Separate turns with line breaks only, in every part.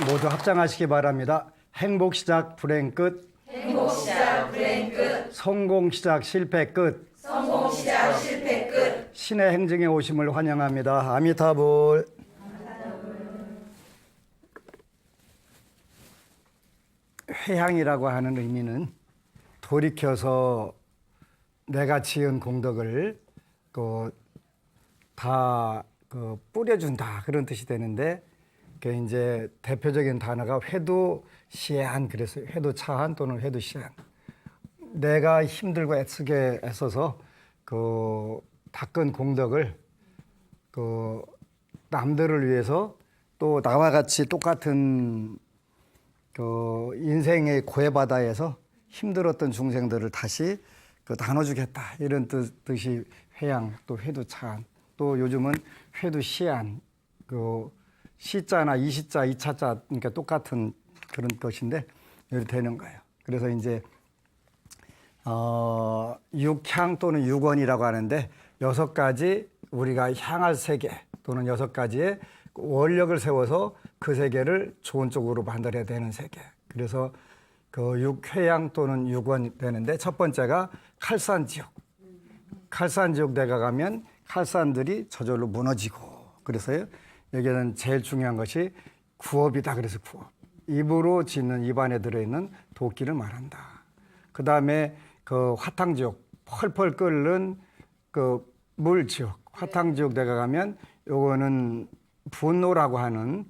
모두 합장하시기 바랍니다. 행복 시작 불행 끝.
행복 시작 불행 끝.
성공 시작 실패 끝.
성공 시작 실패 끝.
신의 행정에 오심을 환영합니다. 아미타불. 회향이라고 하는 의미는 돌이켜서 내가 지은 공덕을 다 뿌려준다 그런 뜻이 되는데, 그 이제 대표적인 단어가 회두시한, 그래서 회두차한 또는 회두시한. 내가 힘들고 애쓰게 애써서 닦은 공덕을 남들을 위해서 또 나와 같이 똑같은 인생의 고해바다에서 힘들었던 중생들을 다시 나눠주겠다 이런 뜻이 회양, 또 회두차한, 또 요즘은 회두시한, 시자나 이시자, 이차자, 그러니까 똑같은 그런 것인데 이렇게 되는 거예요. 그래서 이제 육향 또는 육원이라고 하는데 6가지 우리가 향할 세계 또는 6가지의 원력을 세워서 그 세계를 좋은 쪽으로 만들어야 되는 세계. 그래서 그 육회양 또는 육원이 되는데, 첫 번째가 칼산지옥. 칼산지옥 내가 가면 칼산들이 저절로 무너지고, 그래서 여기에는 제일 중요한 것이 구업이다. 그래서 구업. 입으로 짓는, 입안에 들어있는 도끼를 말한다. 그 다음에 그 화탕지옥, 펄펄 끓는 그 물지옥. 화탕지옥 내가 가면 요거는 분노라고 하는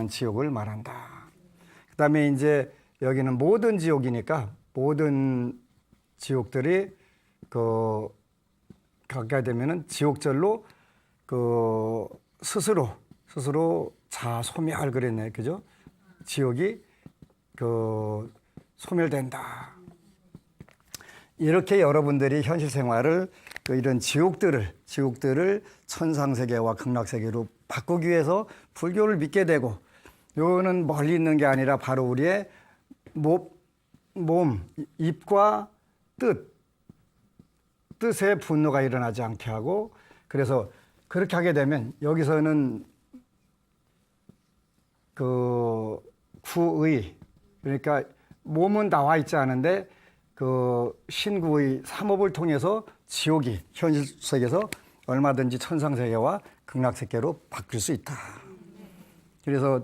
지옥을 말한다. 그 다음에 이제 여기는 모든 지옥이니까 모든 지옥들이 가게 되면은 지옥절로 스스로 자소멸 그랬네, 그죠? 지옥이 소멸된다. 이렇게 여러분들이 현실 생활을 이런 지옥들을 천상세계와 극락세계로 바꾸기 위해서 불교를 믿게 되고, 요거는 멀리 있는 게 아니라 바로 우리의 몸, 입과 뜻에 분노가 일어나지 않게 하고, 그래서 그렇게 하게 되면 여기서는 구의, 그러니까 몸은 나와 있지 않은데 신구의 삼업을 통해서 지옥이 현실 세계에서 얼마든지 천상세계와 극락세계로 바뀔 수 있다. 그래서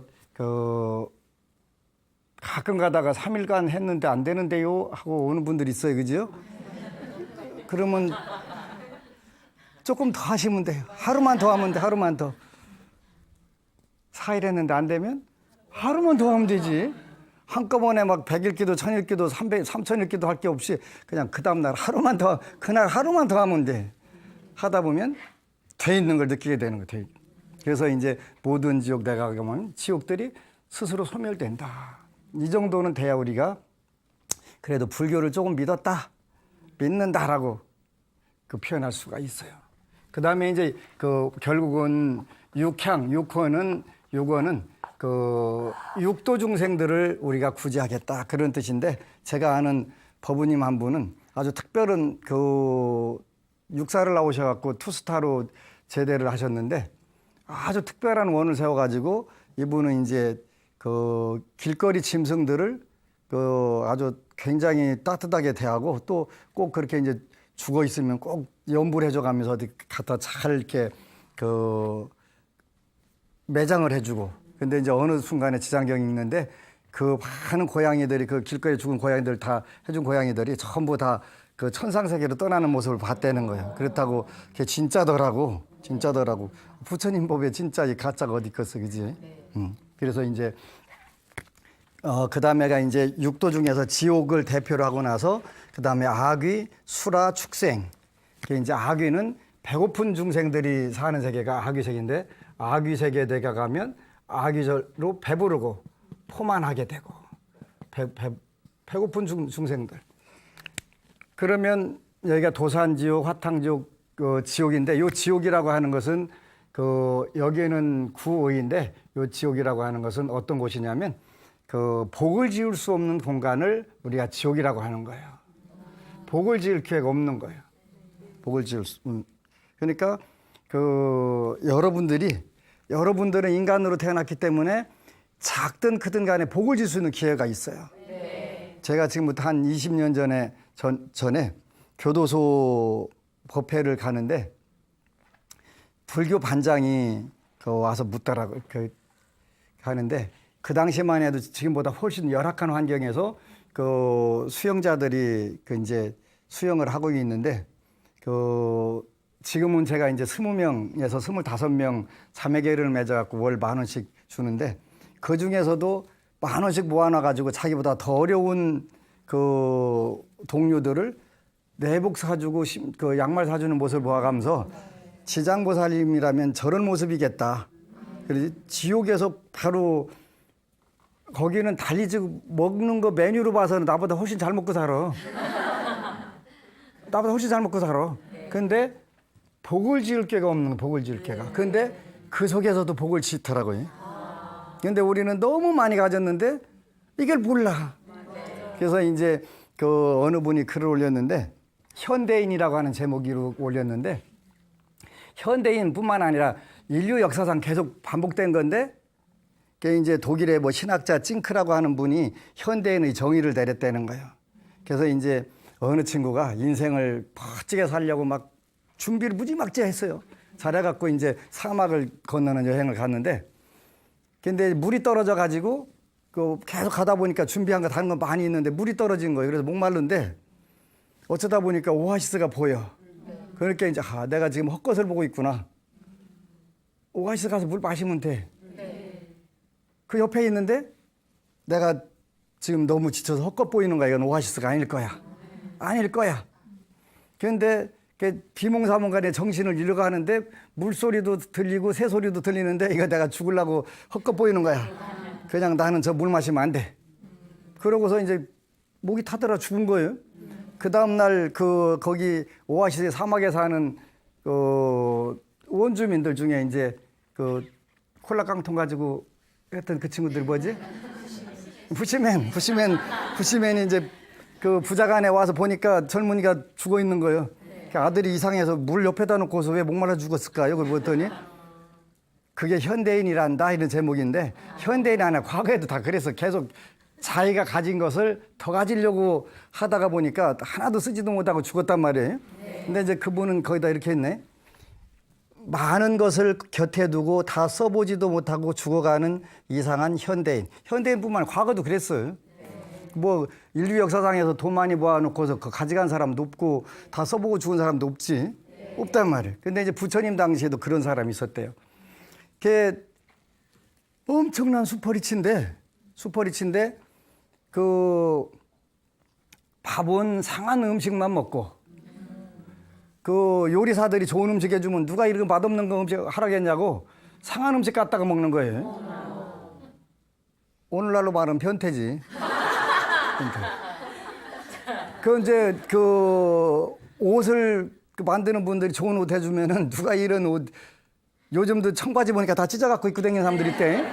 가끔 가다가 3일간 했는데 안 되는데요 하고 오는 분들이 있어요, 그죠? 그러면 조금 더 하시면 돼요. 하루만 더 하면 돼. 하루만 더. 4일 했는데 안 되면 하루만 더 하면 되지. 한꺼번에 막 100일기도 1000일기도 3000일기도 할 게 없이 그냥 그 다음날 하루만 더, 그날 하루만 더 하면 돼. 하다 보면 돼 있는 걸 느끼게 되는 거예요. 그래서 이제 모든 지옥 내가 가면 지옥들이 스스로 소멸된다. 이 정도는 돼야 우리가 그래도 불교를 조금 믿는다라고 표현할 수가 있어요. 그 다음에 이제 결국은 육원은 육도 중생들을 우리가 구제하겠다 그런 뜻인데, 제가 아는 법우님 한 분은 아주 특별한 육사를 나오셔갖고 투스타로 제대를 하셨는데, 아주 특별한 원을 세워가지고 이분은 이제 길거리 짐승들을 아주 굉장히 따뜻하게 대하고, 또 꼭 그렇게 이제 죽어 있으면 꼭 염불 해줘가면서 어디 갖다 잘 이렇게 매장을 해주고. 근데 이제 어느 순간에 지장경이 있는데 많은 고양이들이, 길거리에 죽은 고양이들 다 해준 고양이들이 전부 다 천상세계로 떠나는 모습을 봤다는 거예요. 그렇다고 그게 진짜더라고. 부처님 법에 진짜 이 가짜가 어디 있겠어, 그지? 그래서 이제 그 다음에가 이제 육도 중에서 지옥을 대표로 하고 나서 그 다음에 악귀, 수라, 축생. 이게 이제 악귀는 배고픈 중생들이 사는 세계가 악귀세계인데, 악귀세계에 내가 가면 악귀절로 배부르고 포만하게 되고 배고픈 중생들. 그러면 여기가 도산지옥, 화탕지옥, 지옥인데, 요 지옥이라고 하는 것은 여기에는 구의인데, 요 지옥이라고 하는 것은 어떤 곳이냐면 복을 지을 수 없는 공간을 우리가 지옥이라고 하는 거예요. 복을 지을 기회가 없는 거예요. 복을 지을 수. 그러니까 여러분들은 인간으로 태어났기 때문에 작든 크든 간에 복을 줄 수 있는 기회가 있어요. 제가 지금부터 한 20년 전에 교도소 법회를 가는데 불교 반장이 와서 묻더라고요. 하는데 그 당시만 해도 지금보다 훨씬 열악한 환경에서 그 수용자들이 이제 수용을 하고 있는데 지금은 제가 이제 20명에서 25명 자매계를 맺어갖고 월 10,000원씩 주는데 그 중에서도 10,000원씩 모아놔가지고 자기보다 더 어려운 그 동료들을 내복 사주고 그 양말 사주는 모습을 보아가면서 지장보살님이라면 저런 모습이겠다. 그래서 지옥에서 바로 거기는 달리지 먹는 거 메뉴로 봐서는 나보다 훨씬 잘 먹고 살아. 나보다 훨씬 잘 먹고 살아. 근데 복을 지을 게가 없는 복을 지을 게가. 근데 그 속에서도 복을 짓더라고요. 근데 우리는 너무 많이 가졌는데 이걸 몰라. 그래서 이제 그 어느 분이 글을 올렸는데 현대인이라고 하는 제목으로 올렸는데 현대인뿐만 아니라 인류 역사상 계속 반복된 건데 그게 이제 독일의 뭐 신학자 찡크라고 하는 분이 현대인의 정의를 내렸다는 거예요. 그래서 이제 어느 친구가 인생을 멋지게 살려고 막 준비를 무지막지 했어요. 잘해갖고 이제 사막을 건너는 여행을 갔는데 근데 물이 떨어져 가지고 그 계속 가다 보니까 준비한 거 다른 건 많이 있는데 물이 떨어진 거예요. 그래서 목마른데 어쩌다 보니까 오아시스가 보여. 그러니까 이제 내가 지금 헛것을 보고 있구나. 오아시스 가서 물 마시면 돼. 그 옆에 있는데 내가 지금 너무 지쳐서 헛것 보이는 거야. 이건 오아시스가 아닐 거야. 아닐 거야. 그런데 비몽사몽간에 정신을 잃어가는데 물소리도 들리고 새소리도 들리는데 이거 내가 죽으려고 헛것 보이는 거야. 그냥 나는 저 물 마시면 안 돼. 그러고서 이제 목이 타들어 죽은 거예요. 그 다음날 거기 오아시스 사막에 사는 원주민들 중에 이제 콜라 깡통 가지고 했던 그 친구들이 뭐지? 부시맨이 이제 그 부자간에 와서 보니까 젊은이가 죽어 있는 거예요. 그 아들이 이상해서 물 옆에다 놓고서 왜 목말라 죽었을까요? 그걸 봤더니 그게 현대인이란다 이런 제목인데 현대인이 아니라 과거에도 다 그래서 계속 자기가 가진 것을 더 가지려고 하다가 보니까 하나도 쓰지도 못하고 죽었단 말이에요. 근데 이제 그분은 거기다 이렇게 했네. 많은 것을 곁에 두고 다 써보지도 못하고 죽어가는 이상한 현대인. 현대인뿐만 아니라 과거도 그랬어요. 뭐 인류 역사상에서 돈 많이 모아놓고서 그 가져간 사람도 없고 다 써보고 죽은 사람도 없지. 없단 말이에요. 근데 이제 부처님 당시에도 그런 사람이 있었대요. 걔 엄청난 슈퍼리치인데 그 밥은 상한 음식만 먹고 그 요리사들이 좋은 음식 해주면 누가 이렇게 맛없는 거 음식 하라겠냐고 상한 음식 갖다가 먹는 거예요. 오늘날로 말하면 변태지. 그 이제 그 옷을 만드는 분들이 좋은 옷 해주면은 누가 이런 옷 요즘도 청바지 보니까 다 찢어갖고 입고 다니는 사람들이 있대.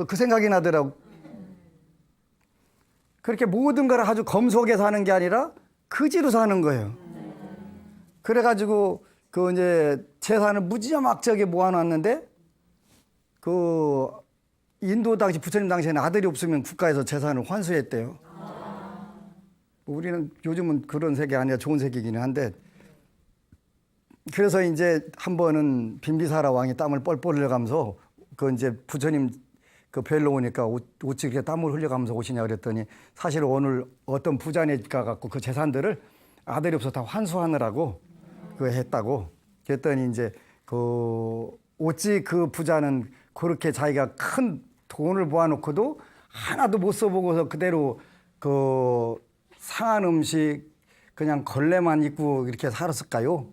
그 생각이 나더라고. 그렇게 모든 걸 아주 검소하게 사는 게 아니라 그지로 사는 거예요. 그래가지고 그 이제 재산을 무지막지하게 모아놨는데 그 인도 당시 부처님 당시에는 아들이 없으면 국가에서 재산을 환수했대요. 우리는 요즘은 그런 세계 아니라 좋은 세계이긴 한데 그래서 이제 한 번은 빈비사라 왕이 땀을 뻘뻘 흘려가면서 그 이제 부처님 그 뵈러 오니까 어찌 그렇게 땀을 흘려가면서 오시냐 그랬더니 사실 오늘 어떤 부자네 가갖고 그 재산들을 아들이 없어서 다 환수하느라고 그 했다고. 그랬더니 이제 어찌 그 부자는 그렇게 자기가 큰 돈을 모아놓고도 하나도 못 써보고서 그대로 그 상한 음식 그냥 걸레만 입고 이렇게 살았을까요?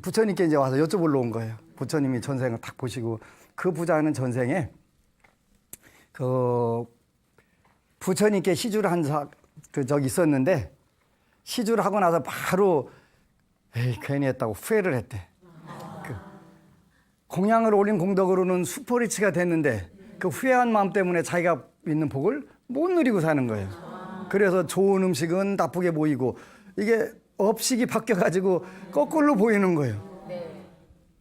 부처님께 이제 와서 여쭤보러 온 거예요. 부처님이 전생을 딱 보시고 그 부자는 전생에 그 부처님께 시주를 한 적이 있었는데 시주를 하고 나서 바로 에이 괜히 했다고 후회를 했대. 그 공양을 올린 공덕으로는 슈퍼리치가 됐는데 그 후회한 마음 때문에 자기가 있는 복을 못 누리고 사는 거예요. 그래서 좋은 음식은 나쁘게 보이고 이게 업식이 바뀌어가지고 거꾸로 보이는 거예요.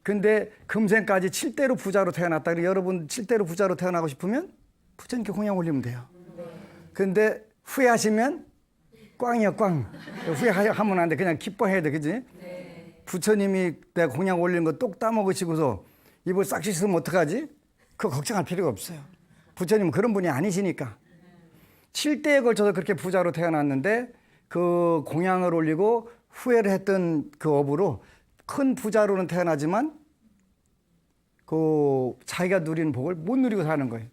근데 금생까지 7대로 부자로 태어났다. 여러분 7대로 부자로 태어나고 싶으면 부처님께 공양 올리면 돼요. 근데 후회하시면 꽝이야 꽝. 후회하면 안 돼. 그냥 기뻐해야 돼. 그지? 부처님이 내가 공양 올리는 거 똑 따먹으시고서 입을 싹 씻으면 어떡하지? 그거 걱정할 필요가 없어요. 부처님은 그런 분이 아니시니까. 7대에 걸쳐서 그렇게 부자로 태어났는데 그 공양을 올리고 후회를 했던 그 업으로 큰 부자로는 태어나지만 그 자기가 누리는 복을 못 누리고 사는 거예요.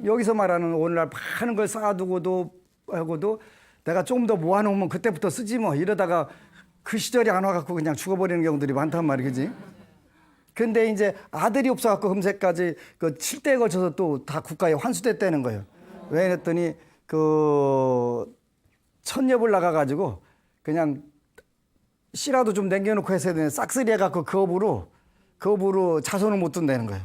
여기서 말하는 오늘날 많은 걸 쌓아두고도 하고도 내가 좀 더 모아놓으면 그때부터 쓰지 뭐 이러다가 그 시절이 안 와갖고 그냥 죽어버리는 경우들이 많단 말이지. 근데 이제 아들이 없어갖고 금세까지 그 7대에 걸쳐서 또 다 국가에 환수됐다는 거예요. 왜 그랬더니 그 천엽을 나가가지고 그냥 씨라도 좀 남겨놓고 했어야 되는데 싹쓸이 해갖고 그 업으로 자손을 못 둔다는 거예요.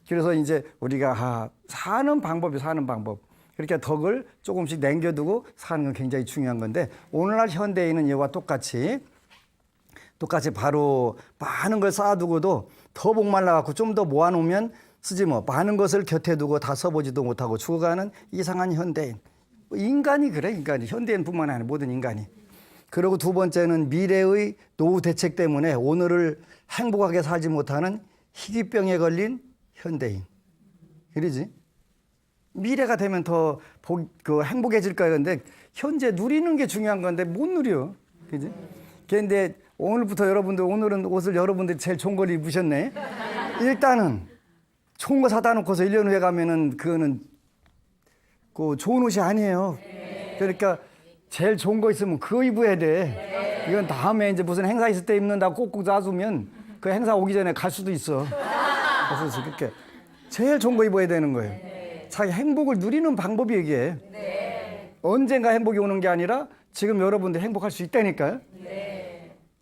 그래서 이제 우리가 사는 방법. 그렇게 덕을 조금씩 남겨두고 사는 건 굉장히 중요한 건데 오늘날 현대인은 이와 똑같이 바로 많은 걸 쌓아두고도 더 목말라갖고 좀 더 모아놓으면 쓰지 뭐 많은 것을 곁에 두고 다 써보지도 못하고 죽어가는 이상한 현대인. 인간이 그래 인간이. 현대인뿐만 아니라 모든 인간이. 그리고 두 번째는 미래의 노후 대책 때문에 오늘을 행복하게 살지 못하는 희귀병에 걸린 현대인. 그러지? 미래가 되면 더 행복해질 거야. 근데 현재 누리는 게 중요한 건데 못 누려. 그지? 그런데 오늘부터 여러분들 오늘은 옷을 여러분들이 제일 좋은 걸 입으셨네. 일단은 좋은 거 사다 놓고서 1년 후에 가면은 그거는 그 좋은 옷이 아니에요. 그러니까 제일 좋은 거 있으면 그거 입어야 돼. 이건 다음에 이제 무슨 행사 있을 때 입는다고 꼭꼭 놔두면 그 행사 오기 전에 갈 수도 있어. 그래서 그렇게 제일 좋은 거 입어야 되는 거예요. 자기 행복을 누리는 방법이 이게. 언젠가 행복이 오는 게 아니라 지금 여러분들 행복할 수 있다니까요.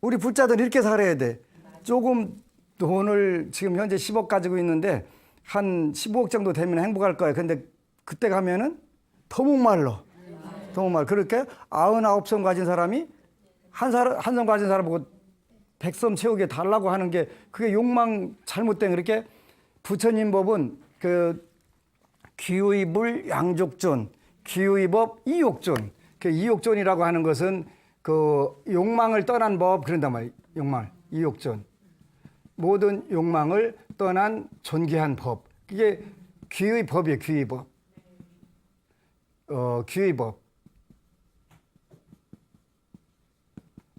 우리 불자들 이렇게 살아야 돼. 조금 돈을 지금 현재 10억 가지고 있는데 한 15억 정도 되면 행복할 거예요. 근데 그때 가면은 더 목말라. 그렇게 99섬 가진 사람이 한 섬 가진 사람 보고 100섬 채우게 달라고 하는 게 그게 욕망 잘못된. 그렇게 부처님 법은 그 기의불 양족존, 기의법 이욕존. 그 이욕존이라고 하는 것은 그 욕망을 떠난 법 그런단 말이에요. 욕망 이욕존. 모든 욕망을 떠난 존귀한 법. 그게 귀의 법이에요. 귀의 법. 귀의 법.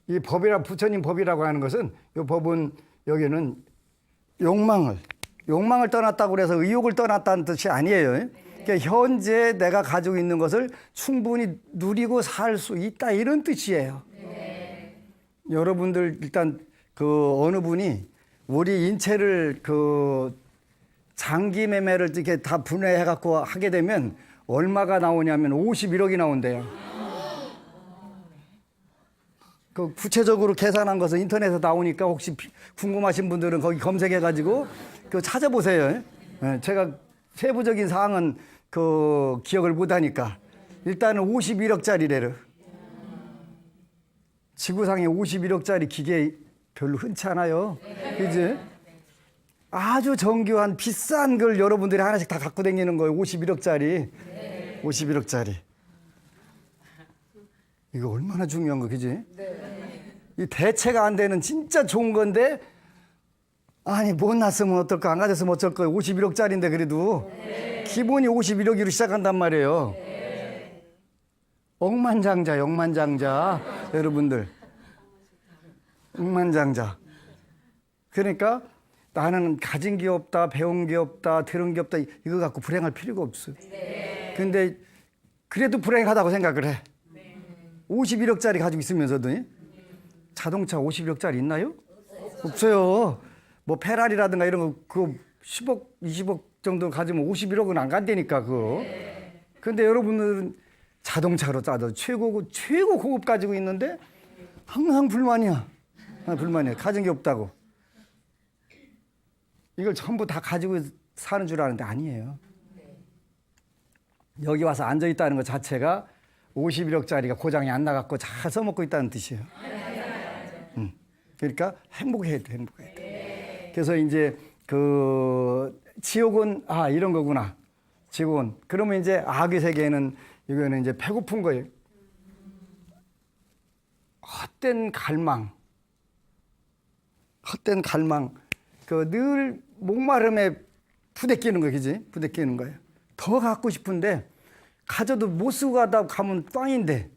이 법이라 부처님 법이라고 하는 것은 이 법은 여기는 욕망을 떠났다고 그래서 의욕을 떠났다는 뜻이 아니에요. 그러니까 현재 내가 가지고 있는 것을 충분히 누리고 살 수 있다 이런 뜻이에요. 여러분들 일단 그 어느 분이 우리 인체를 그 장기 매매를 이렇게 다 분해해 갖고 하게 되면 얼마가 나오냐면 51억이 나온대요. 그 구체적으로 계산한 것은 인터넷에 나오니까 혹시 궁금하신 분들은 거기 검색해 가지고 그 찾아보세요. 제가 세부적인 사항은 그 기억을 못 하니까 일단은 51억짜리래요. 지구상에 51억짜리 기계 별로 흔치 않아요. 그지? 아주 정교한 비싼 걸 여러분들이 하나씩 다 갖고 다니는 거예요. 51억짜리. 51억짜리. 이거 얼마나 중요한 거, 그지? 이 대체가 안 되는 진짜 좋은 건데, 아니, 못 났으면 어떨까, 안 가졌으면 어쩔 거예요. 51억짜리인데 그래도. 기본이 51억으로 시작한단 말이에요. 억만장자, 여러분들. 억만장자. 그러니까 나는 가진 게 없다, 배운 게 없다, 들은 게 없다, 이거 갖고 불행할 필요가 없어요. 근데 그래도 불행하다고 생각을 해. 51억짜리 가지고 있으면서도 자동차 51억짜리 있나요? 없어요. 뭐 페라리라든가 이런 거 그거 10억, 20억 정도 가지면 51억은 안 간다니까 그거. 근데 여러분들은 자동차로 따도 최고 고급 가지고 있는데 항상 불만이야. 가진 게 없다고. 이걸 전부 다 가지고 사는 줄 아는데 아니에요. 여기 와서 앉아 있다는 것 자체가 51억짜리가 고장이 안 나갖고 잘 써먹고 있다는 뜻이에요. 그러니까 행복해야 돼, 행복해야 돼. 그래서 이제 그 지옥은 이런 거구나. 지옥은. 그러면 이제 악의 세계는 이거는 이제 배고픈 거예요. 헛된 갈망. 그 늘 목마름에 부대끼는 거, 그지? 부대끼는 거예요. 더 갖고 싶은데 가져도 못 쓰고 가다 가면 꽝인데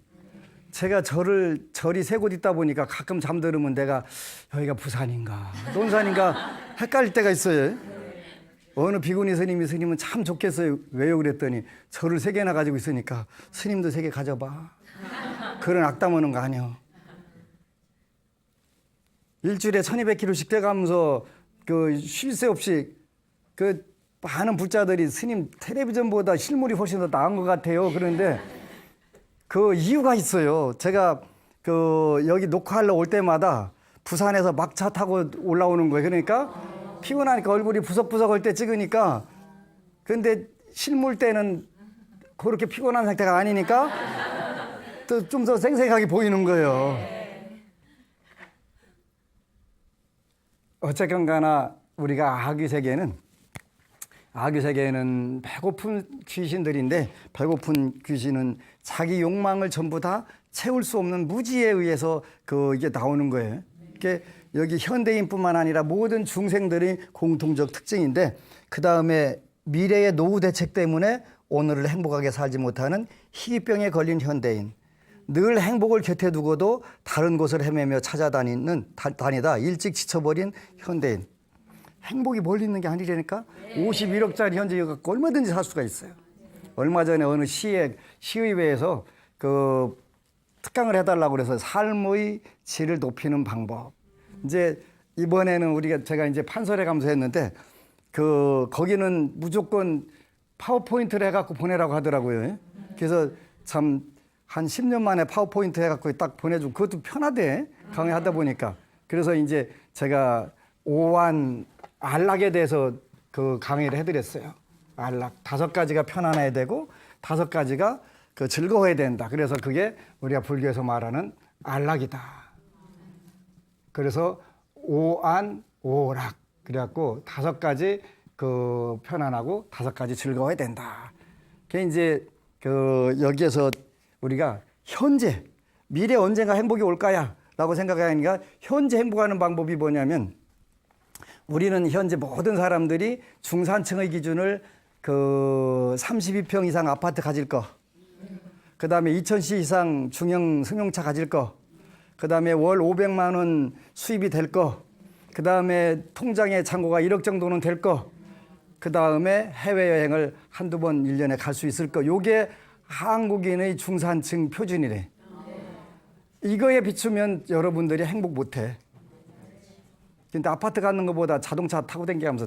제가 절이 세 곳 있다 보니까 가끔 잠들으면 내가 여기가 부산인가 논산인가 헷갈릴 때가 있어요. 어느 비구니 스님은 참 좋겠어요. 왜요? 그랬더니 절을 세 개나 가지고 있으니까 스님도 세 개 가져봐. 그런 악담 오는 거 아니야. 일주일에 1200km씩 떼가면서 그 쉴 새 없이 그 많은 불자들이 스님 텔레비전보다 실물이 훨씬 더 나은 것 같아요. 그런데 그 이유가 있어요. 제가 그 여기 녹화하러 올 때마다 부산에서 막차 타고 올라오는 거예요. 그러니까 피곤하니까 얼굴이 부석부석할 때 찍으니까 근데 실물 때는 그렇게 피곤한 상태가 아니니까 또 좀 더 생생하게 보이는 거예요. 어쨌건 가나 우리가 악의 세계에는 배고픈 귀신들인데 배고픈 귀신은 자기 욕망을 전부 다 채울 수 없는 무지에 의해서 이게 나오는 거예요. 이게 여기 현대인뿐만 아니라 모든 중생들의 공통적 특징인데 그 다음에 미래의 노후 대책 때문에 오늘을 행복하게 살지 못하는 희귀병에 걸린 현대인. 늘 행복을 곁에 두고도 다른 곳을 헤매며 다니다 일찍 지쳐버린 현대인. 행복이 멀리 있는 게 아니라니까. 51억짜리 현재 갖고 얼마든지 살 수가 있어요. 얼마 전에 어느 시의회에서 그 특강을 해달라고 그래서 삶의 질을 높이는 방법. 이제 이번에는 제가 이제 판서에 가면서 했는데 거기는 무조건 파워포인트를 해갖고 보내라고 하더라고요. 그래서 참 한 10년 만에 파워포인트 해갖고 딱 보내주고 그것도 편하대. 강의하다 보니까. 그래서 이제 제가 오한 안락에 대해서 그 강의를 해드렸어요. 안락 5가지가 편안해야 되고 5가지가 즐거워야 된다. 그래서 그게 우리가 불교에서 말하는 안락이다. 그래서 오안 오락 그래갖고 5가지 편안하고 5가지 즐거워야 된다. 그게 이제 여기에서 우리가 현재 미래 언젠가 행복이 올까야라고 생각하니까 현재 행복하는 방법이 뭐냐면. 우리는 현재 모든 사람들이 중산층의 기준을 32평 이상 아파트 가질 거, 그 다음에 2000시 이상 중형 승용차 가질 거, 그 다음에 월 500만 원 수입이 될 거, 그 다음에 통장에 잔고가 1억 정도는 될 거, 그 다음에 해외여행을 한두 번 1년에 갈 수 있을 거. 요게 한국인의 중산층 표준이래. 이거에 비추면 여러분들이 행복 못해. 근데 아파트 가는 것보다 자동차 타고 다니면서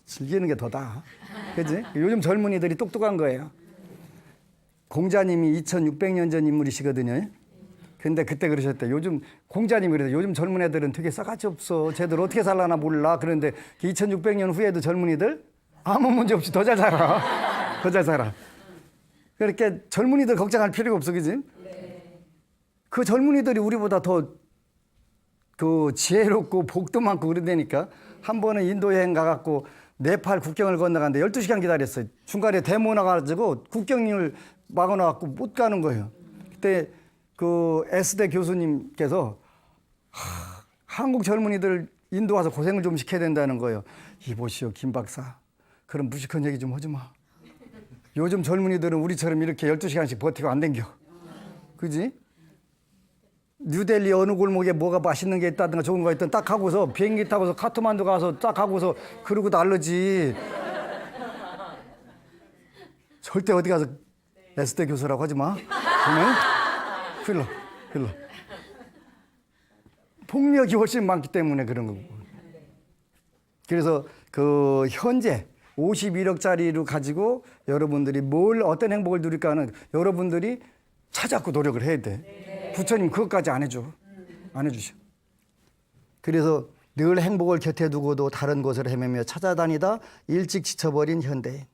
즐기는 게 더다. 그지? 요즘 젊은이들이 똑똑한 거예요. 공자님이 2600년 전 인물이시거든요. 근데 그때 그러셨대. 요즘 공자님이 그래서 요즘 젊은 애들은 되게 싸가지 없어. 쟤들 어떻게 살라나 몰라. 그런데 2600년 후에도 젊은이들 아무 문제 없이 더 잘 살아. 더 잘 살아. 그렇게 젊은이들 걱정할 필요가 없어. 그지? 그 젊은이들이 우리보다 더 지혜롭고 복도 많고 그러다니까. 한 번은 인도 여행 가갖고 네팔 국경을 건너가는데 12시간 기다렸어요. 중간에 데모 나가지고 국경을 막아놔갖고 못 가는 거예요. 그때 S대 교수님께서 한국 젊은이들 인도 와서 고생을 좀 시켜야 된다는 거예요. 이보시오 김 박사, 그럼 무식한 얘기 좀 하지 마. 요즘 젊은이들은 우리처럼 이렇게 12시간씩 버티고 안 댕겨. 그지? 뉴델리 어느 골목에 뭐가 맛있는 게 있다든가 좋은 거 있든 딱 하고서 비행기 타고서 카트만두 가서 딱 하고서 그러고 날르지. 절대 어디 가서 S대 교수라고 하지 마. 큰일 나. 폭력이 훨씬 많기 때문에 그런 거고. 그래서 현재 51억짜리로 가지고 여러분들이 어떤 행복을 누릴까는 여러분들이 찾아갖고 노력을 해야 돼. 부처님 그것까지 안 해줘. 안 해주셔. 그래서 늘 행복을 곁에 두고도 다른 곳을 헤매며 찾아다니다 일찍 지쳐버린 현대인.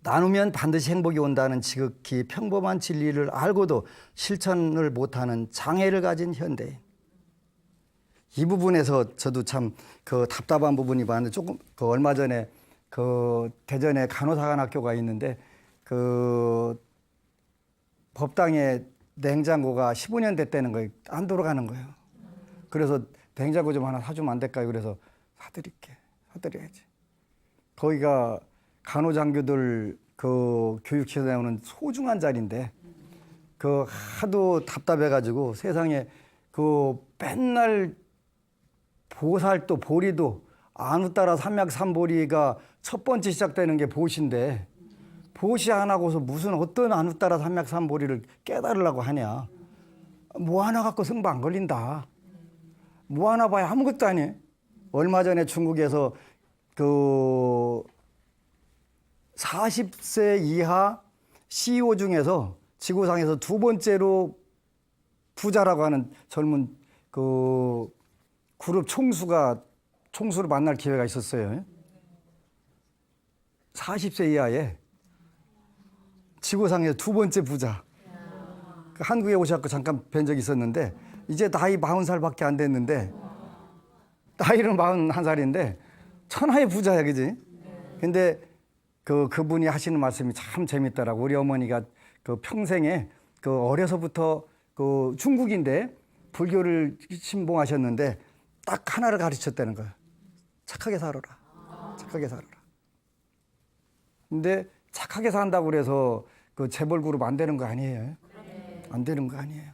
나누면 반드시 행복이 온다는 지극히 평범한 진리를 알고도 실천을 못하는 장애를 가진 현대인. 이 부분에서 저도 참 그 답답한 부분이 많은데 조금 그 얼마 전에 그 대전에 간호사관학교가 있는데 그 법당에 냉장고가 15년 됐다는 거예요. 안 돌아가는 거예요. 그래서 냉장고 좀 하나 사주면 안 될까요? 그래서 사드려야지. 거기가 간호장교들 그 교육시에서 나오는 소중한 자리인데 그 하도 답답해가지고 세상에 그 맨날 보살도 보리도 안우따라 삼약삼보리가 첫 번째 시작되는 게 보시인데 보시 안 하고서 무슨 어떤 안우따라 삼약삼보리를 깨달으려고 하냐. 뭐 하나 갖고 승부 안 걸린다. 뭐 하나 봐야 아무것도 아니에요. 얼마 전에 중국에서 그 40세 이하 CEO 중에서 지구상에서 두 번째로 부자라고 하는 젊은 그 그룹 총수를 만날 기회가 있었어요. 40세 이하에 지구상에서 두 번째 부자. 그 한국에 오셔서 잠깐 뵌 적이 있었는데 이제 나이 40살밖에 안 됐는데 나이는 41살인데 천하의 부자야, 그지? 근데 그분이 하시는 말씀이 참 재밌더라고. 우리 어머니가 그 평생에 그 어려서부터 그 중국인데 불교를 신봉하셨는데 딱 하나를 가르쳤다는 거야. 착하게 살아라. 착하게 살아라. 근데 착하게 산다고 그래서 그 재벌 그룹 안 되는 거 아니에요. 안 되는 거 아니에요.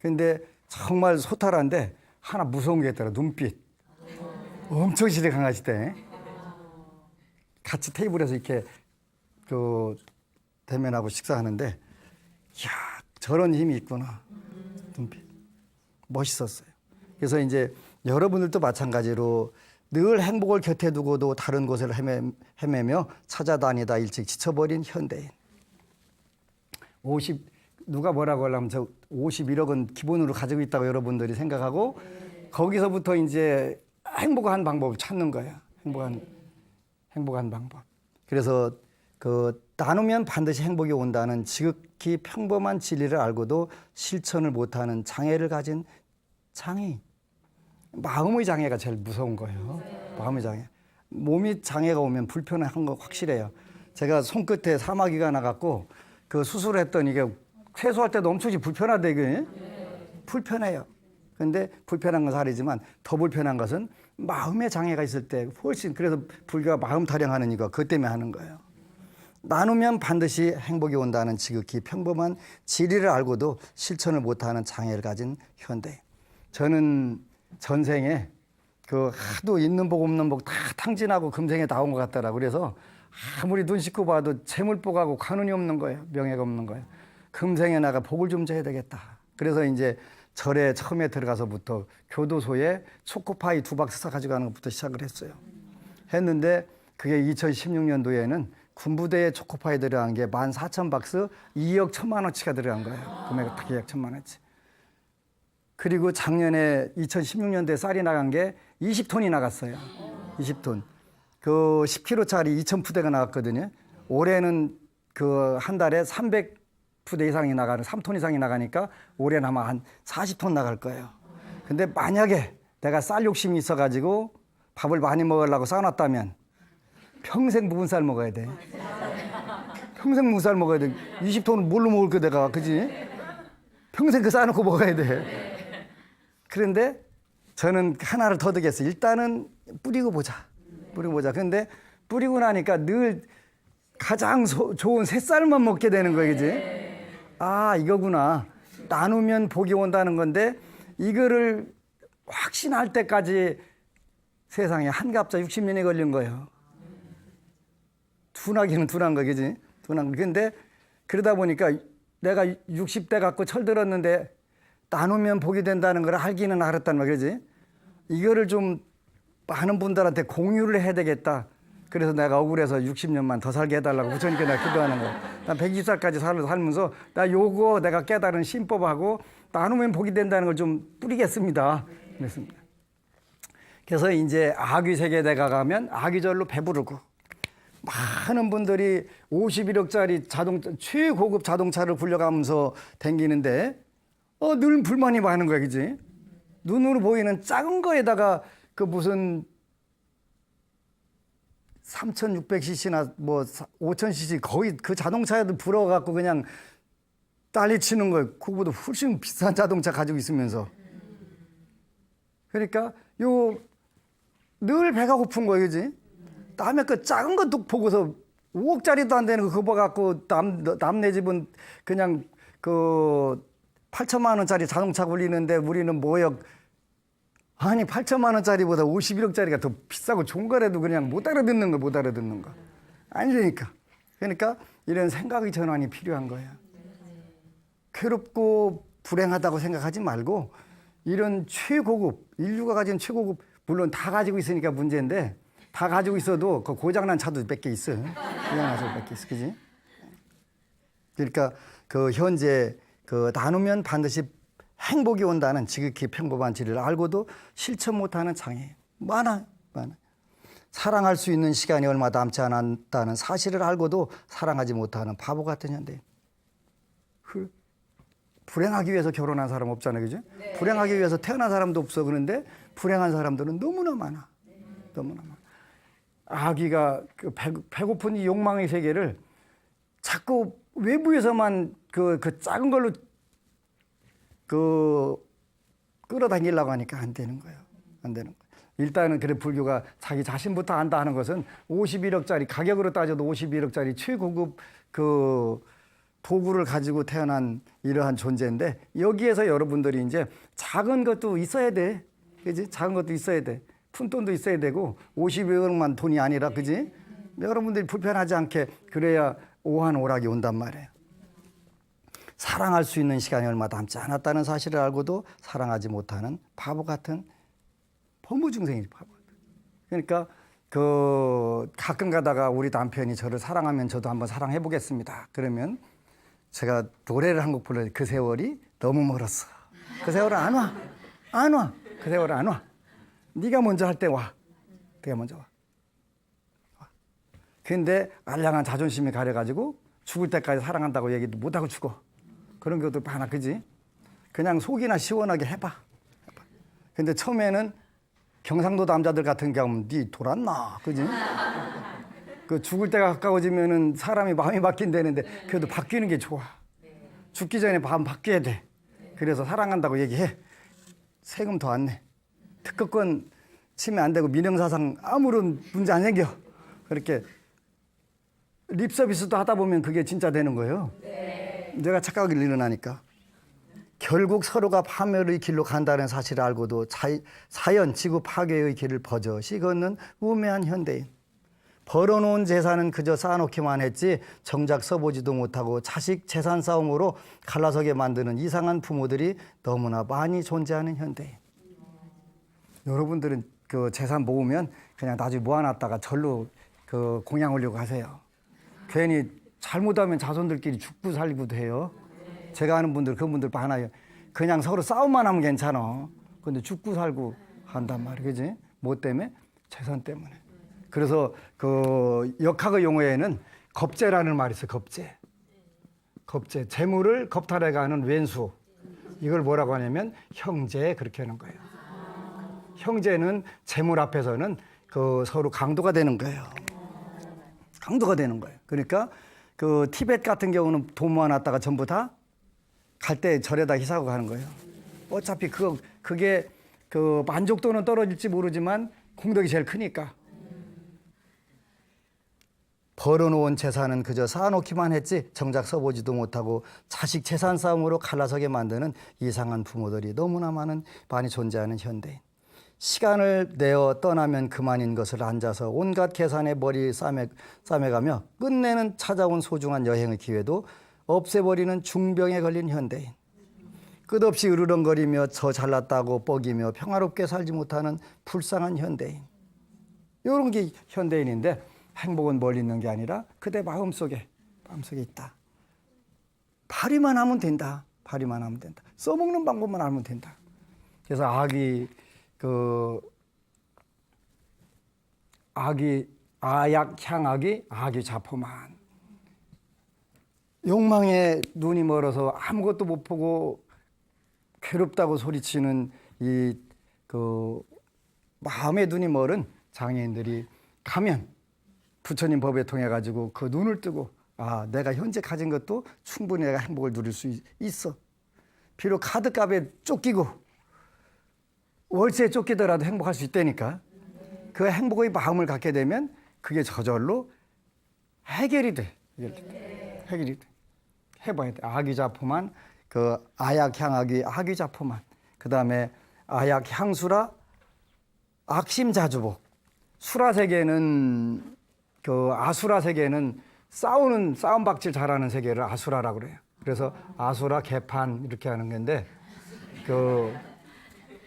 근데 정말 소탈한데 하나 무서운 게 있더라. 눈빛. 엄청 시대 강아지 때. 같이 테이블에서 이렇게 그 대면하고 식사하는데 이야, 저런 힘이 있구나. 눈빛. 멋있었어요. 그래서 이제 여러분들도 마찬가지로 늘 행복을 곁에 두고도 다른 곳을 헤매며 찾아다니다 일찍 지쳐버린 현대인. 누가 뭐라고 하려면 저 51억은 기본으로 가지고 있다고 여러분들이 생각하고 거기서부터 이제 행복한 방법을 찾는 거예요. 행복한 방법. 그래서 그 나누면 반드시 행복이 온다는 지극히 평범한 진리를 알고도 실천을 못하는 장애를 가진 장애인. 마음의 장애가 제일 무서운 거예요. 마음의 장애. 몸이 장애가 오면 불편한 거 확실해요. 제가 손끝에 사마귀가 나갔고 그 수술을 했더니 이게 세수할 때도 엄청 불편하대, 이게. 불편해요. 근데 불편한 건 사리지만 더 불편한 것은 마음의 장애가 있을 때 훨씬, 그래서 불교가 마음 타령하는 이거 그것 때문에 하는 거예요. 나누면 반드시 행복이 온다는 지극히 평범한 진리를 알고도 실천을 못하는 장애를 가진 현대. 저는 전생에 그 하도 있는 복 없는 복 다 탕진하고 금생에 나온 것 같더라고. 그래서 아무리 눈 씻고 봐도 재물복하고 관운이 없는 거예요. 명예가 없는 거예요. 금생에 나가 복을 좀 줘야 되겠다. 그래서 이제 절에 처음에 들어가서부터 교도소에 초코파이 2박스 사가지고 가는 것부터 시작을 했어요. 했는데 그게 2016년도에는 군부대에 초코파이 들어간 게 14,000박스 2억 1천만 원치가 들어간 거예요. 금액이 딱 2억 1천만 원치. 그리고 작년에 2016년도에 쌀이 나간 게 20톤이 나갔어요. 20톤. 그 10kg짜리 2,000푸대가 나갔거든요. 올해는 그 한 달에 300푸대 이상이 나가는 3톤 이상이 나가니까 올해는 아마 한 40톤 나갈 거예요. 근데 만약에 내가 쌀 욕심이 있어가지고 밥을 많이 먹으려고 싸놨다면 평생 묵은 쌀 먹어야 돼. 평생 묵은 쌀 먹어야 돼. 20톤은 뭘로 먹을 거 내가, 그지? 평생 그 싸놓고 먹어야 돼. 그런데 저는 하나를 더 드겠어요. 일단은 뿌리고 보자. 근데 뿌리고 나니까 늘 가장 좋은 새쌀만 먹게 되는 거예요, 그지? 아, 이거구나. 나누면 복이 온다는 건데 이거를 확신할 때까지 세상에 한갑자 60년이 걸린 거예요. 둔하기는 둔한 거, 그지? 둔한 거. 근데 그러다 보니까 내가 60대 갖고 철들었는데 나누면 복이 된다는 걸 알기는 알았단 말이야, 그지? 이거를 좀 많은 분들한테 공유를 해야 되겠다. 그래서 내가 억울해서 60년만 더 살게 해달라고 부처님께 내가 기도하는 거야. 난 120살까지 살면서 나 요거 내가 깨달은 신법하고 나누면 복이 된다는 걸 좀 뿌리겠습니다. 그랬습니다. 그래서 이제 아귀 세계에 가면 아귀절로 배부르고 많은 분들이 51억짜리 최고급 자동차를 굴려가면서 다니는데 늘 불만이 많은 거야, 그지? 눈으로 보이는 작은 거에다가 그 무슨 3,600cc나 뭐 5,000cc 거의 그 자동차에도 불어갖고 그냥 난리 치는 거예요. 그거보다 훨씬 비싼 자동차 가지고 있으면서. 그러니까 늘 배가 고픈 거예요, 그지? 남의 그 작은 것도 보고서 5억짜리도 안 되는 거 그거 갖고 남네 집은 그냥 그 8천만 원짜리 자동차 굴리는데 우리는 뭐요? 아니 8천만 원짜리보다 51억짜리가 더 비싸고 좋은 거라도 그냥 못 알아듣는 거. 아니니까. 그러니까 이런 생각의 전환이 필요한 거야. 괴롭고 불행하다고 생각하지 말고 이런 최고급, 인류가 가진 최고급, 물론 다 가지고 있으니까 문제인데 다 가지고 있어도 그 고장난 차도 몇 개 있어. 고장난 차도 몇 개 있어. 그지? 그러니까 그 현재 그 나누면 반드시 행복이 온다는 지극히 평범한 진리를 알고도 실천 못하는 장애 많아. 사랑할 수 있는 시간이 얼마 남지 않았다는 사실을 알고도 사랑하지 못하는 바보 같은 현대. 불행하기 위해서 결혼한 사람 없잖아요, 그죠? 네. 불행하기 위해서 태어난 사람도 없어. 그런데 불행한 사람들은 너무나 많아. 너무나 많아. 아기가 그 배고픈 이 욕망의 세계를 자꾸 외부에서만 그 작은 걸로 끌어당기려고 하니까 안 되는 거예요. 안 되는 거예요. 일단은 그래 불교가 자기 자신부터 안다 하는 것은 51억짜리 가격으로 따져도 51억짜리 최고급 그 도구를 가지고 태어난 이러한 존재인데 여기에서 여러분들이 이제 작은 것도 있어야 돼. 그지? 작은 것도 있어야 돼. 푼돈도 있어야 되고 52억만 돈이 아니라 그지? 여러분들이 불편하지 않게 그래야 오한오락이 온단 말이에요. 사랑할 수 있는 시간이 얼마 남지 않았다는 사실을 알고도 사랑하지 못하는 바보 같은 범우중생이지, 바보 같은. 그러니까 그 가끔 가다가 우리 남편이 저를 사랑하면 저도 한번 사랑해 보겠습니다. 그러면 제가 노래를 한 곡 불러요. 그 세월이 너무 멀었어. 그 세월은 안 와. 안 와. 그 세월은 안 와. 네가 먼저 할 때 와. 네가 먼저 와. 근데 알량한 자존심이 가려가지고 죽을 때까지 사랑한다고 얘기도 못하고 죽어. 그런 것도 많아, 그지? 그냥 속이나 시원하게 해봐. 근데 처음에는 경상도 남자들 같은 경우는 네 돌았나, 그지? 그 죽을 때가 가까워지면은 사람이 마음이 바뀐다는데 그래도 바뀌는 게 좋아. 죽기 전에 마음 바뀌어야 돼. 그래서 사랑한다고 얘기해. 세금 더 안 내. 특허권 치면 안 되고 민형사상 아무런 문제 안 생겨. 그렇게 립 서비스도 하다 보면 그게 진짜 되는 거예요. 내가 착각을 일어나니까. 결국 서로가 파멸의 길로 간다는 사실을 알고도 자연, 지구 파괴의 길을 버젓이 걷는 우매한 현대인. 벌어놓은 재산은 그저 쌓아놓기만 했지 정작 써보지도 못하고 자식 재산 싸움으로 갈라서게 만드는 이상한 부모들이 너무나 많이 존재하는 현대인. 여러분들은 그 재산 모으면 그냥 나중에 모아놨다가 절로 그 공양 올리고 가세요. 괜히 잘못하면 자손들끼리 죽고 살기도 해요. 제가 아는 분들, 그분들 많아요. 그냥 서로 싸움만 하면 괜찮아. 근데 죽고 살고 한단 말이야, 그지? 뭐 때문에? 재산 때문에. 그래서 그 역학의 용어에는 겁재라는 말이 있어요. 겁재. 겁재. 재물을 겁탈해가는 왼수. 이걸 뭐라고 하냐면 형제, 그렇게 하는 거예요. 형제는 재물 앞에서는 그 서로 강도가 되는 거예요. 강도가 되는 거예요. 그러니까 그 티벳 같은 경우는 돈 모아놨다가 전부 다 갈 때 절에다 희사하고 가는 거예요. 어차피 그게 그 만족도는 떨어질지 모르지만 공덕이 제일 크니까. 벌어놓은 재산은 그저 쌓아놓기만 했지 정작 써보지도 못하고 자식 재산 싸움으로 갈라서게 만드는 이상한 부모들이 너무나 많이 존재하는 현대인. 시간을 내어 떠나면 그만인 것을 앉아서 온갖 계산에 머리 싸매가며 끝내는 찾아온 소중한 여행의 기회도 없애버리는 중병에 걸린 현대인. 끝없이 으르렁거리며 저 잘났다고 뻐기며 평화롭게 살지 못하는 불쌍한 현대인. 이런 게 현대인인데 행복은 멀리 있는 게 아니라 그대 마음속에 있다. 발휘만 하면 된다. 발휘만 하면 된다. 써먹는 방법만 알면 된다. 그래서 아약 향악이 악이 자포만. 욕망에 눈이 멀어서 아무것도 못 보고 괴롭다고 소리치는 이 그 마음의 눈이 멀은 장애인들이 가면 부처님 법에 통해 가지고 그 눈을 뜨고 아, 내가 현재 가진 것도 충분히 내가 행복을 누릴 수 있어. 비록 카드값에 쫓기고 월세에 쫓기더라도 행복할 수 있다니까. 그 행복의 마음을 갖게 되면 그게 저절로 해결이 돼. 해결이 돼. 해봐야 돼. 아기자포만, 그 아약향악이 아기자포만. 그 다음에 아약향수라 악심자주복. 수라 세계는 그 아수라 세계는 싸움박질 잘하는 세계를 아수라라고 그래요. 그래서 아수라 개판 이렇게 하는 건데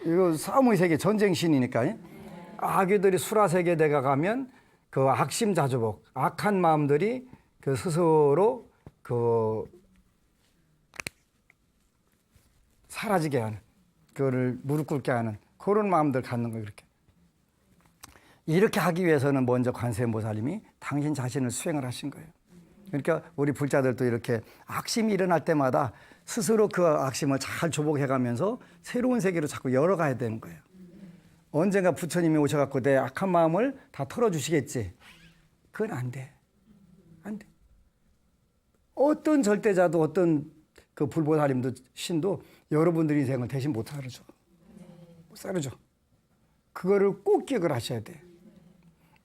이거 싸움의 세계 전쟁신이니까 아기들이 수라 세계 내가 가면 그 악심자주복 악한 마음들이 그 스스로 그 사라지게 하는 그거를 무릎 꿇게 하는 그런 마음들 갖는 거예요. 이렇게 하기 위해서는 먼저 관세음보살님이 당신 자신을 수행을 하신 거예요. 그러니까 우리 불자들도 이렇게 악심이 일어날 때마다 스스로 그 악심을 잘 조복해 가면서 새로운 세계로 자꾸 열어가야 되는 거예요. 언젠가 부처님이 오셔갖고 내 악한 마음을 다 털어주시겠지. 그건 안 돼. 안 돼. 어떤 절대자도 어떤 그 불보살님도 신도 여러분들 인생을 대신 못 살아줘. 못 살아줘. 그거를 꼭 기억을 하셔야 돼.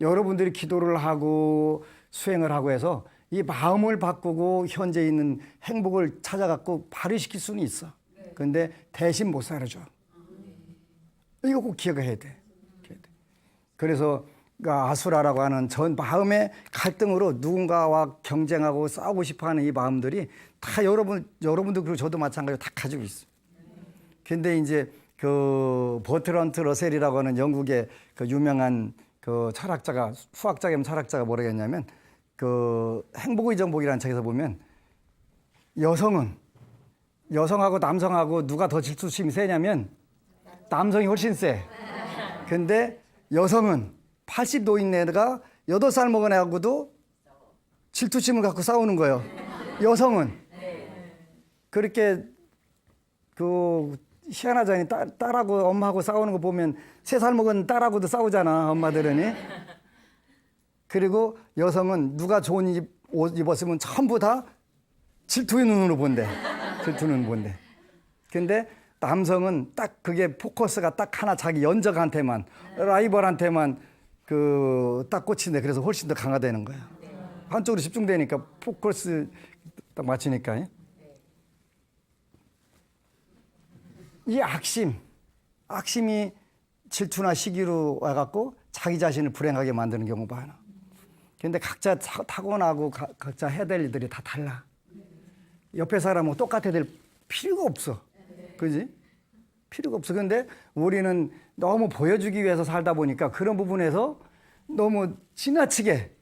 여러분들이 기도를 하고 수행을 하고 해서 이 마음을 바꾸고 현재 있는 행복을 찾아갖고 발휘시킬 수는 있어. 그런데 대신 못 살아줘. 이거 꼭 기억해야 돼. 그래서 아수라라고 하는 전 마음의 갈등으로 누군가와 경쟁하고 싸우고 싶어하는 이 마음들이 다 여러분도 그리고 저도 마찬가지로 다 가지고 있어. 근데 이제 그 버트런트 러셀이라고 하는 영국의 그 유명한 그 철학자가 수학자겸 철학자가 뭐라 했냐면 그 행복의 정복이라는 책에서 보면 여성하고 남성하고 누가 더 질투심이 세냐면 남성이 훨씬 세. 근데 여성은 80 노인네가 8살 먹은 애하고도 질투심을 갖고 싸우는 거예요. 여성은. 그렇게 그 희한하잖니. 딸하고 엄마하고 싸우는 거 보면 3살 먹은 딸하고도 싸우잖아, 엄마들은. 그리고 여성은 누가 좋은 옷 입었으면 전부 다 질투의 눈으로 본대. 질투는 본대. 근데 남성은 딱 그게 포커스가 딱 하나 자기 연적한테만, 라이벌한테만 딱 꽂힌대. 그래서 훨씬 더 강화되는 거야. 한쪽으로 집중되니까 포커스 딱 맞추니까. 이 악심이 질투나 시기로 와갖고 자기 자신을 불행하게 만드는 경우가 많아. 근데 각자 타고나고 각자 해야 될 일들이 다 달라. 옆에 사람하고 똑같아야 될 필요가 없어. 그지? 필요가 없어. 근데 우리는 너무 보여주기 위해서 살다 보니까 그런 부분에서 너무 지나치게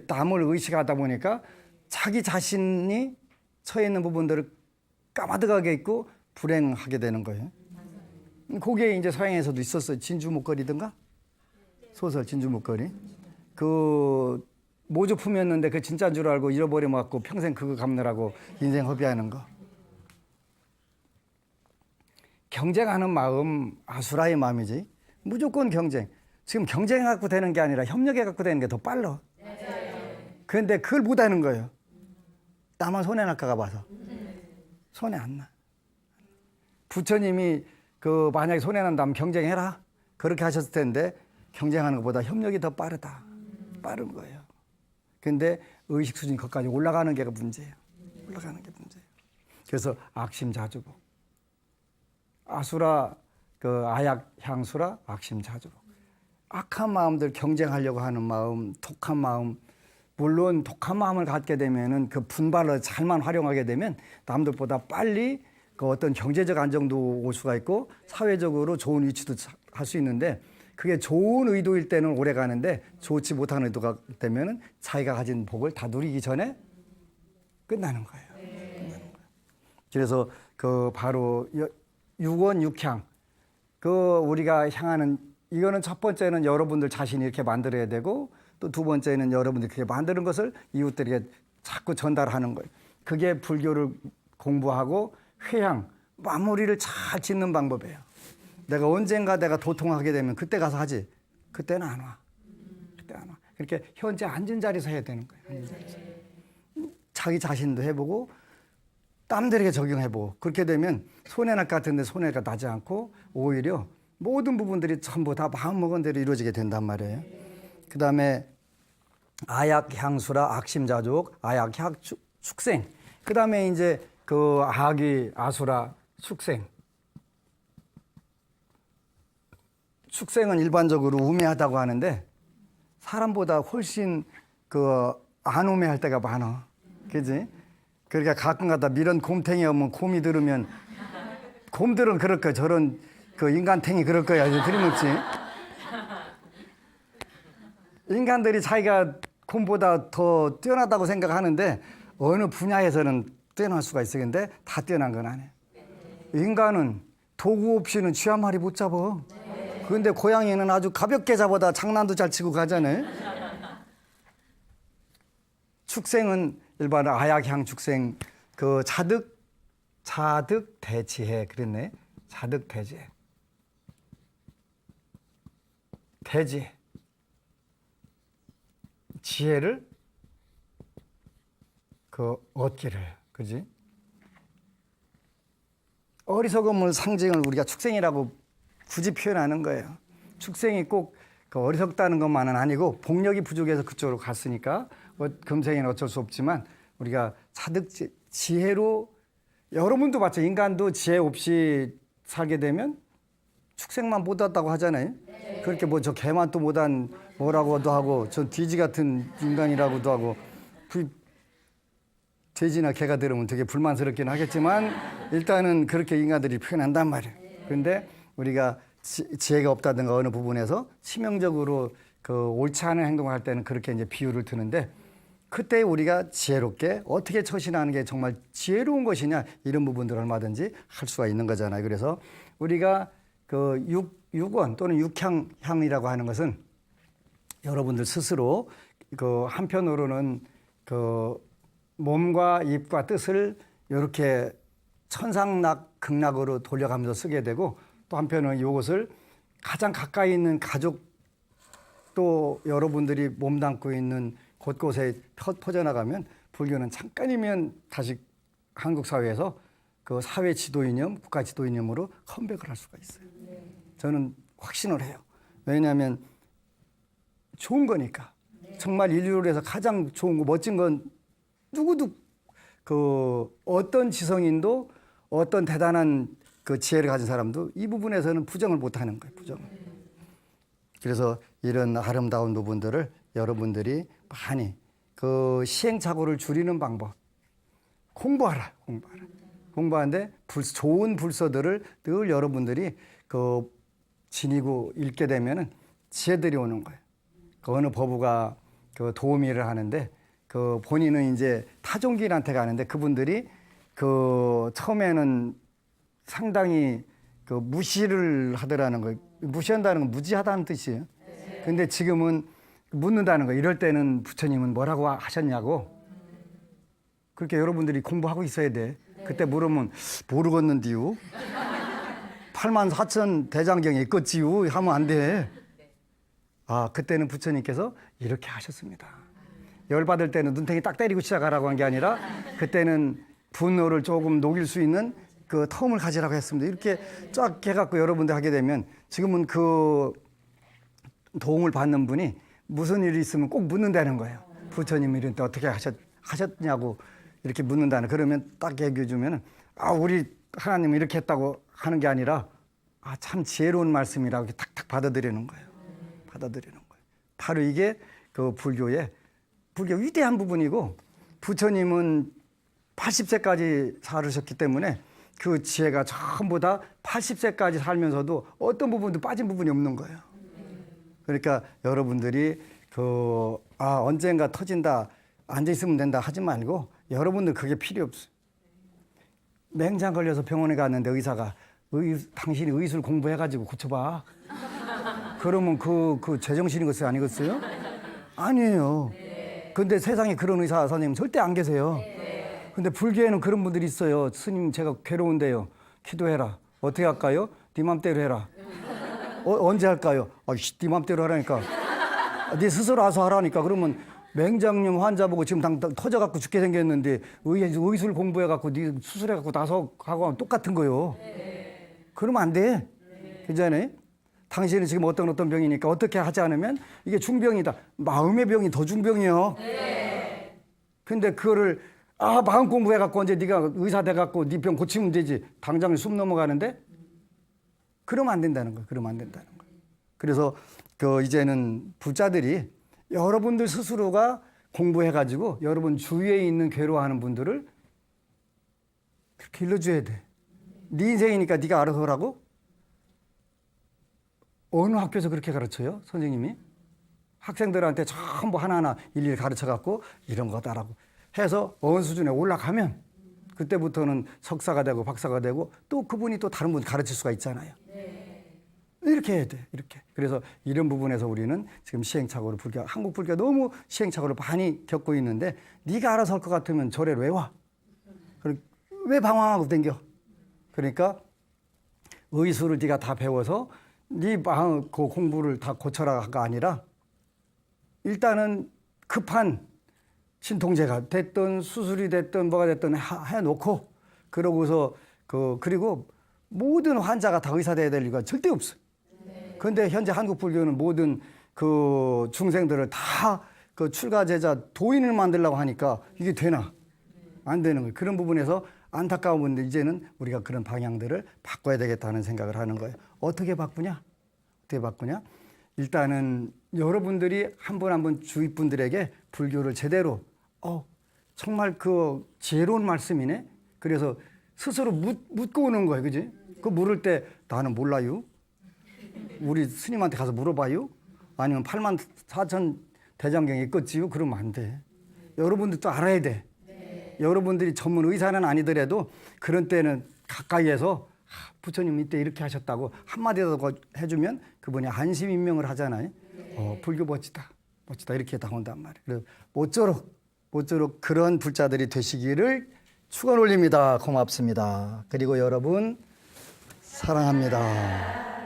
남을 의식하다 보니까 자기 자신이 처해 있는 부분들을 까마득하게 있고 불행하게 되는 거예요. 그게 이제 서양에서도 있었어요. 진주 목걸이든가? 소설 진주 목걸이. 그 모조품이었는데 그 진짜인 줄 알고 잃어버려갖고 평생 그거 갚느라고 인생 허비하는 거. 경쟁하는 마음 아수라의 마음이지. 무조건 경쟁. 지금 경쟁해갖고 되는 게 아니라 협력해갖고 되는 게 더 빨라. 그런데 그걸 못하는 거예요. 나만 손해날까 봐서. 손해 안 나. 부처님이 그 만약에 손해난다면 경쟁해라. 그렇게 하셨을 텐데 경쟁하는 것보다 협력이 더 빠른 거예요. 근데 의식 수준이 거기까지 올라가는 게 문제예요. 올라가는 게 문제예요. 그래서 악심자주복. 아수라 그 아약향수라 악심자주복. 악한 마음들 경쟁하려고 하는 마음, 독한 마음. 물론 독한 마음을 갖게 되면은 그 분발을 잘만 활용하게 되면 남들보다 빨리 그 어떤 경제적 안정도 올 수가 있고 사회적으로 좋은 위치도 할 수 있는데 그게 좋은 의도일 때는 오래 가는데 좋지 못한 의도가 되면은 자기가 가진 복을 다 누리기 전에 끝나는 거예요. 그래서 그 바로 육원 육향 그 우리가 향하는 이거는 첫 번째는 여러분들 자신이 이렇게 만들어야 되고 또 두 번째는 여러분들이 그렇게 만드는 것을 이웃들에게 자꾸 전달하는 거예요. 그게 불교를 공부하고 회향, 마무리를 잘 짓는 방법이에요. 내가 언젠가 내가 도통하게 되면 그때 가서 하지. 그때는 안 와. 그때 안 와. 그렇게 현재 앉은 자리에서 해야 되는 거예요. 앉은 자리에서. 자기 자신도 해보고 땀들에게 적용해보고 그렇게 되면 손해날 것 같은데 손해가 나지 않고 오히려 모든 부분들이 전부 다 마음먹은 대로 이루어지게 된단 말이에요. 그 다음에 아약 향수라 악심자족, 아약 축생. 그 다음에 이제 그 악이 아수라 축생. 축생은 일반적으로 우매하다고 하는데 사람보다 훨씬 그 안 우매할 때가 많아. 그지? 그러니까 가끔가다 미련 곰탱이 오면 곰이 들으면 곰들은 그럴 거야. 저런 그 인간탱이 그럴 거야. 들이먹지. 인간들이 자기가 곰보다 더 뛰어나다고 생각하는데 어느 분야에서는 뛰어날 수가 있어. 근데 다 뛰어난 건 아니에요. 인간은 도구 없이는 쥐 한 마리 못 잡아. 그런데 고양이는 아주 가볍게 잡아다 장난도 잘 치고 가잖아요. 축생은 일반 아약향 축생 그 자득 대지해 그랬네. 자득 대지해. 대지해. 지혜를 그 얻기를 그지? 어리석음을 상징을 우리가 축생이라고 굳이 표현하는 거예요. 축생이 꼭 그 어리석다는 것만은 아니고 복력이 부족해서 그쪽으로 갔으니까 금생에는 어쩔 수 없지만 우리가 자득 지혜로 여러분도 봤죠. 인간도 지혜 없이 살게 되면 축생만 못하다고 하잖아요. 네. 그렇게 뭐 저 개만 또 못한 뭐라고도 하고 저 돼지 같은 인간이라고도 하고 돼지나 개가 들으면 되게 불만스럽긴 하겠지만 일단은 그렇게 인간들이 표현한단 말이에요. 그런데 우리가 지혜가 없다든가 어느 부분에서 치명적으로 그 옳지 않은 행동을 할 때는 그렇게 이제 비유를 드는데 그때 우리가 지혜롭게 어떻게 처신하는 게 정말 지혜로운 것이냐 이런 부분들을 얼마든지 할 수가 있는 거잖아요. 그래서 우리가 그 육원 또는 육향이라고 하는 것은 여러분들 스스로 그 한편으로는 그 몸과 입과 뜻을 이렇게 천상락 극락으로 돌려가면서 쓰게 되고 또 한편은 이것을 가장 가까이 있는 가족 또 여러분들이 몸담고 있는 곳곳에 퍼져나가면 불교는 잠깐이면 다시 한국 사회에서 그 사회 지도이념, 국가 지도이념으로 컴백을 할 수가 있어요. 저는 확신을 해요. 왜냐하면 좋은 거니까. 정말 인류를 해서 가장 좋은 거, 멋진 건 누구도 그 어떤 지성인도 어떤 대단한 그 지혜를 가진 사람도 이 부분에서는 부정을 못 하는 거예요. 부정을. 그래서 이런 아름다운 부분들을 여러분들이 많이 그 시행착오를 줄이는 방법 공부하라. 공부하는데 좋은 불서들을 늘 여러분들이 그 지니고 읽게 되면은 지혜들이 오는 거예요. 그 어느 법우가 그 도우미를 하는데 그 본인은 이제 타종기한테 가는데 그분들이 그 처음에는 상당히 그 무시를 하더라는 거예요. 무시한다는 건 무지하다는 뜻이에요. 근데 지금은 묻는다는 거예요. 이럴 때는 부처님은 뭐라고 하셨냐고. 그렇게 여러분들이 공부하고 있어야 돼. 그때 물으면 모르겠는디요. 84,000 대장경에 있겠지요. 하면 안 돼. 아, 그때는 부처님께서 이렇게 하셨습니다. 열받을 때는 눈탱이 딱 때리고 시작하라고 한 게 아니라 그때는 분노를 조금 녹일 수 있는 그 텀을 가지라고 했습니다. 이렇게 쫙 해갖고 여러분들 하게 되면 지금은 그 도움을 받는 분이 무슨 일이 있으면 꼭 묻는다는 거예요. 부처님 이런 때 어떻게 하셨냐고 이렇게 묻는다는. 그러면 딱 얘기해 주면은 아, 우리 하나님은 이렇게 했다고 하는 게 아니라 아, 참 지혜로운 말씀이라고 이렇게 탁탁 받아들이는 거예요. 받아들이는 거예요. 바로 이게 그 불교 위대한 부분이고 부처님은 80세까지 살으셨기 때문에 그 지혜가 전부 다 80세까지 살면서도 어떤 부분도 빠진 부분이 없는 거예요. 그러니까 여러분들이 언젠가 터진다, 앉아있으면 된다 하지 말고 여러분들 그게 필요 없어요. 맹장 걸려서 병원에 갔는데 의사가 당신이 의술 공부해가지고 고쳐봐. 그러면 그 제정신이겠어요? 아니겠어요? 아니에요. 근데 세상에 그런 의사 선생님 절대 안 계세요. 근데 불교에는 그런 분들이 있어요. 스님 제가 괴로운데요. 기도해라. 어떻게 할까요? 네 맘대로 해라. 언제 할까요? 네 맘대로 하라니까. 네 스스로 와서 하라니까. 그러면 맹장염 환자 보고 지금 당 터져갖고 죽게 생겼는데 의술 공부해갖고 네 수술해갖고 나서 하고 하면 똑같은 거요. 그러면 안 돼. 그잖아요. 당신은 지금 어떤 병이니까 어떻게 하지 않으면 이게 중병이다. 마음의 병이 더 중병이요. 근데 그거를 마음 공부해갖고 언제 네가 의사 돼갖고 네 병 고치면 되지. 당장 숨 넘어가는데 그러면 안 된다는 거예요. 그러면 안 된다는 거예요. 그래서 이제는 부자들이 여러분들 스스로가 공부해가지고 여러분 주위에 있는 괴로워하는 분들을 그렇게 일러줘야 돼. 네 인생이니까 네가 알아서 하라고? 어느 학교에서 그렇게 가르쳐요? 선생님이? 학생들한테 전부 하나하나 일일이 가르쳐갖고 이런 거다라고 해서 어느 수준에 올라가면 그때부터는 석사가 되고 박사가 되고 또 그분이 또 다른 분 가르칠 수가 있잖아요. 이렇게 해야 돼. 이렇게. 그래서 이런 부분에서 우리는 지금 시행착오를 한국 불교가 너무 시행착오를 많이 겪고 있는데 네가 알아서 할 것 같으면 절에를 왜 와? 왜 방황하고 댕겨? 그러니까 의술을 네가 다 배워서 네 그 공부를 다 고쳐라가 아니라 일단은 급한 신통제가 됐든 수술이 됐든 뭐가 됐든 해놓고 그러고서 그리고 모든 환자가 다 의사 돼야 될 이유가 절대 없어. 그런데 현재 한국 불교는 모든 그 중생들을 다 그 출가 제자 도인을 만들려고 하니까 이게 되나? 안 되는 거예요. 그런 부분에서 안타까운 분들 이제는 우리가 그런 방향들을 바꿔야 되겠다는 생각을 하는 거예요. 어떻게 바꾸냐? 어떻게 바꾸냐? 일단은 여러분들이 한 분 한 분 주위 분들에게 불교를 제대로 정말 그 지혜로운 말씀이네. 그래서 스스로 묻고 오는 거예요. 그지? 그 물을 때 나는 몰라요. 우리 스님한테 가서 물어봐요. 아니면 84,000 대장경이 있겠지요. 그러면 안 돼. 여러분들도 알아야 돼. 여러분들이 전문 의사는 아니더라도 그런 때는 가까이에서 부처님 이때 이렇게 하셨다고 한마디라도 해주면 그분이 안심인명을 하잖아요. 불교 멋지다. 멋지다. 이렇게 나온단 말이에요. 그래서 모쪼록 그런 불자들이 되시기를 축원 올립니다. 고맙습니다. 그리고 여러분 사랑합니다.